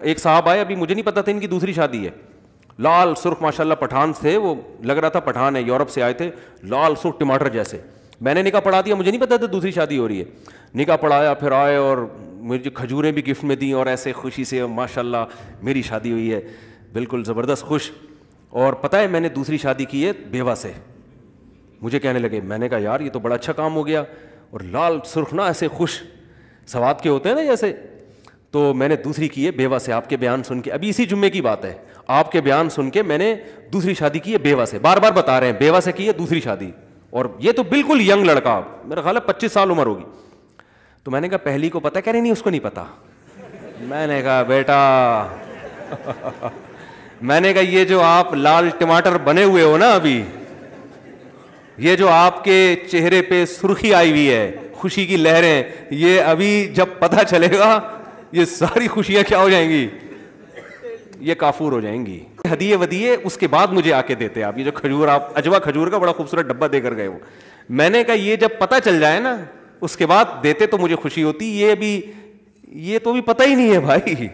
ایک صاحب آئے, ابھی مجھے نہیں پتا تھا ان کی دوسری شادی ہے, لال سرخ ماشاء اللہ پٹھان تھے وہ, لگ رہا تھا پٹھان ہے, یورپ سے آئے تھے, لال سرخ ٹماٹر جیسے. میں نے نکاح پڑھا دیا, مجھے نہیں پتا تھا دوسری شادی ہو رہی ہے. نکاح پڑھایا, پھر آئے اور مجھے کھجوریں بھی گفٹ میں دیں, اور ایسے خوشی سے ماشاء اللہ میری شادی ہوئی ہے, بالکل زبردست خوش. اور پتہ ہے میں نے دوسری شادی کی ہے بیوہ سے. مجھے کہنے لگے, میں نے کہا یار یہ تو بڑا اچھا کام ہو گیا, اور لال سرخ نا ایسے خوش سوات کے ہوتے ہیں نا جیسے. تو میں نے دوسری کی ہے بیوہ سے. آپ کے بیان سن کے, ابھی اسی جمعے کی بات ہے, آپ کے بیان سن کے میں نے دوسری شادی کی ہے بیوہ سے. بار بار بتا رہے ہیں بیوہ سے کی ہے دوسری شادی, اور یہ تو بالکل ینگ لڑکا, میرا خیال ہے 25 سال عمر ہوگی. تو میں نے کہا پہلی کو پتہ, کہہ رہے نہیں اس کو نہیں پتا. میں نے کہا بیٹا میں نے کہا یہ جو آپ لال ٹماٹر بنے ہوئے ہو نا ابھی, یہ جو آپ کے چہرے پہ سرخی آئی ہوئی ہے, خوشی کی لہریں, یہ ابھی جب پتہ چلے گا یہ ساری خوشیاں کیا ہو جائیں گی, یہ کافور ہو جائیں گی. ہدیے ودیے اس کے بعد مجھے آ کے دیتے آپ, یہ جو کھجور, آپ اجوا کھجور کا بڑا خوبصورت ڈبہ دے کر گئے وہ. میں نے کہا یہ جب پتہ چل جائے نا اس کے بعد دیتے تو مجھے خوشی ہوتی, یہ تو بھی پتہ ہی نہیں ہے بھائی.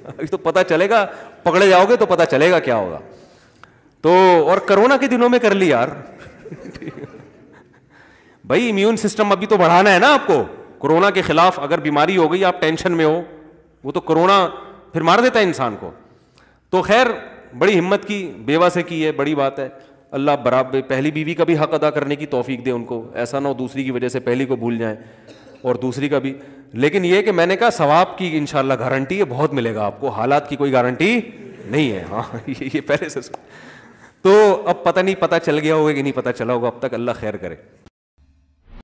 ابھی تو پتہ چلے گا, پکڑے جاؤ گے تو پتہ چلے گا کیا ہوگا. تو اور کرونا کے دنوں میں کر لی یار بھائی امیون سسٹم ابھی تو بڑھانا ہے نا آپ کو. کرونا کے خلاف اگر بیماری ہو گئی, آپ ٹینشن میں ہو, وہ تو کرونا پھر مار دیتا ہے انسان کو. تو خیر بڑی ہمت کی, بیوہ سے کی ہے, بڑی بات ہے. اللہ برابر پہلی بیوی کا بھی حق ادا کرنے کی توفیق دے ان کو, ایسا نہ ہو دوسری کی وجہ سے پہلی کو بھول جائیں, اور دوسری کا بھی. لیکن یہ کہ میں نے کہا ثواب کی انشاءاللہ گارنٹی ہے, بہت ملے گا آپ کو, حالات کی کوئی گارنٹی نہیں ہے. ہاں یہ پہلے سے. تو اب پتہ نہیں پتہ چل گیا ہوگا کہ نہیں پتہ چلا ہوگا, اب تک اللہ خیر کرے.